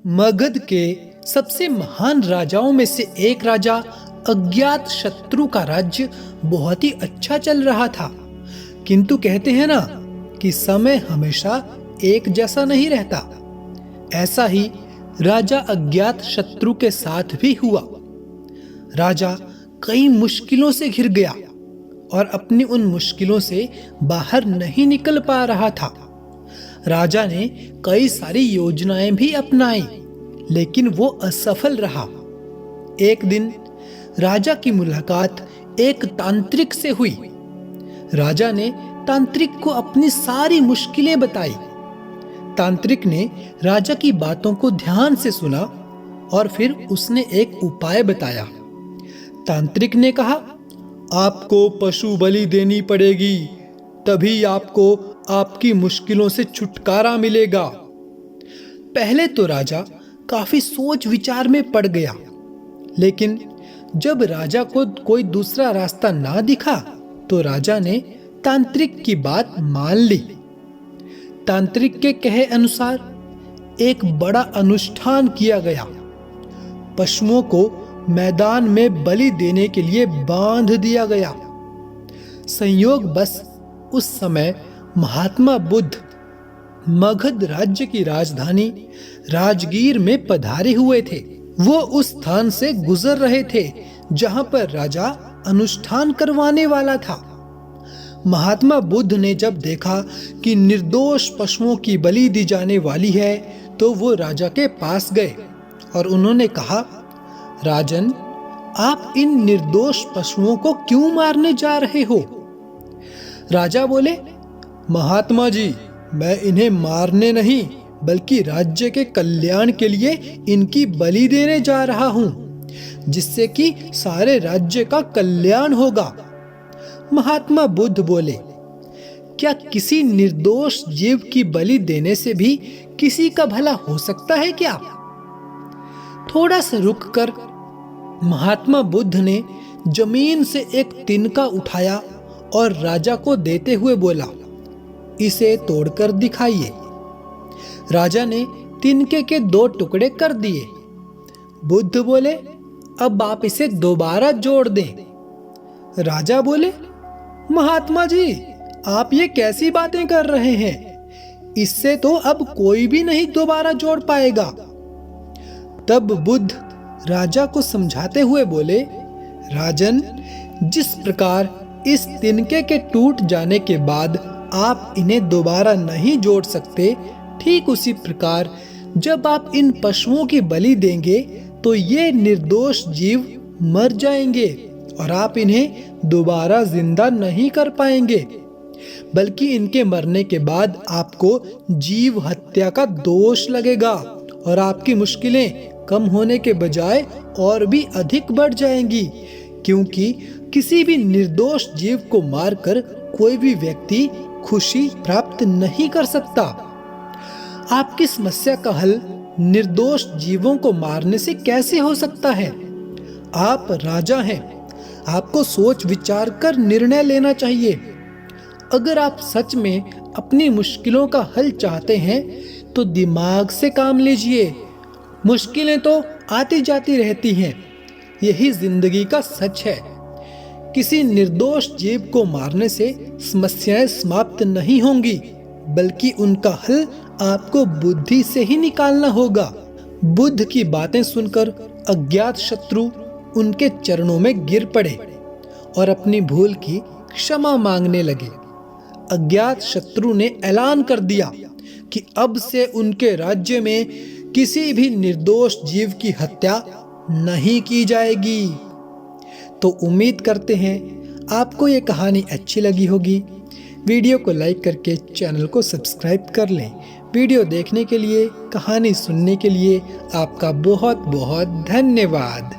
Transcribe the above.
मगध के सबसे महान राजाओं में से एक राजा अज्ञात शत्रु का राज्य बहुत ही अच्छा चल रहा था। किंतु कहते हैं ना कि समय हमेशा एक जैसा नहीं रहता। ऐसा ही राजा अज्ञात शत्रु के साथ भी हुआ। राजा कई मुश्किलों से घिर गया और अपनी उन मुश्किलों से बाहर नहीं निकल पा रहा था। राजा ने कई सारी योजनाएं भी अपनाई, लेकिन वो असफल रहा। एक दिन राजा की मुलाकात एक तांत्रिक से हुई। राजा ने तांत्रिक को अपनी सारी मुश्किलें बताई। तांत्रिक ने राजा की बातों को ध्यान से सुना और फिर उसने एक उपाय बताया। तांत्रिक ने कहा, आपको पशु बलि देनी पड़ेगी, तभी आपको आपकी मुश्किलों से छुटकारा मिलेगा। पहले तो राजा काफी सोच विचार में पड़ गया, लेकिन जब राजा को कोई दूसरा रास्ता ना दिखा तो राजा ने तांत्रिक की बात मान ली। तांत्रिक के कहे अनुसार एक बड़ा अनुष्ठान किया गया। पशुओं को मैदान में बलि देने के लिए बांध दिया गया। संयोग बस उस समय महात्मा बुद्ध मगध राज्य की राजधानी राजगीर में पधारे हुए थे। वो उस स्थान से गुजर रहे थे जहां पर राजा अनुष्ठान करवाने वाला था। महात्मा बुद्ध ने जब देखा कि निर्दोष पशुओं की बलि दी जाने वाली है तो वो राजा के पास गए और उन्होंने कहा, राजन, आप इन निर्दोष पशुओं को क्यों मारने जा रहे हो? राजा बोले, महात्मा जी, मैं इन्हें मारने नहीं बल्कि राज्य के कल्याण के लिए इनकी बलि देने जा रहा हूं, जिससे कि सारे राज्य का कल्याण होगा। महात्मा बुद्ध बोले, क्या किसी निर्दोष जीव की बलि देने से भी किसी का भला हो सकता है क्या? थोड़ा सा रुककर महात्मा बुद्ध ने जमीन से एक तिनका उठाया और राजा को देते हुए बोला, इसे तोड़कर दिखाइए। राजा ने तिनके के 2 टुकड़े कर दिए। बुद्ध बोले, अब आप इसे दोबारा जोड़ दें। राजा बोले, महात्मा जी, आप ये कैसी बातें कर रहे हैं? इससे तो अब कोई भी नहीं दोबारा जोड़ पाएगा। तब बुद्ध राजा को समझाते हुए बोले, राजन, जिस प्रकार इस तिनके के टूट जाने के बाद आप इन्हें दोबारा नहीं जोड़ सकते, ठीक उसी प्रकार जब आप इन पशुओं की बलि देंगे तो ये निर्दोष जीव मर जाएंगे और आप इन्हें दोबारा जिंदा नहीं कर पाएंगे, बल्कि इनके मरने के बाद आपको जीव हत्या का दोष लगेगा और आपकी मुश्किलें कम होने के बजाय और भी अधिक बढ़ जाएंगी, क्योंकि किसी भी निर्दोष जीव को मारकर कोई भी व्यक्ति खुशी प्राप्त नहीं कर सकता। आपकी समस्या का हल निर्दोष जीवों को मारने से कैसे हो सकता है? आप राजा हैं, आपको सोच विचार कर निर्णय लेना चाहिए। अगर आप सच में अपनी मुश्किलों का हल चाहते हैं तो दिमाग से काम लीजिए। मुश्किलें तो आती जाती रहती हैं, यही जिंदगी का सच है। किसी निर्दोष जीव को मारने से समस्याएं समाप्त नहीं होंगी, बल्कि उनका हल आपको बुद्धि से ही निकालना होगा। बुद्ध की बातें सुनकर अज्ञात शत्रु उनके चरणों में गिर पड़े और अपनी भूल की क्षमा मांगने लगे। अज्ञात शत्रु ने ऐलान कर दिया कि अब से उनके राज्य में किसी भी निर्दोष जीव की हत्या नहीं की जाएगी। तो उम्मीद करते हैं आपको ये कहानी अच्छी लगी होगी। वीडियो को लाइक करके चैनल को सब्सक्राइब कर लें। वीडियो देखने के लिए, कहानी सुनने के लिए आपका बहुत बहुत धन्यवाद।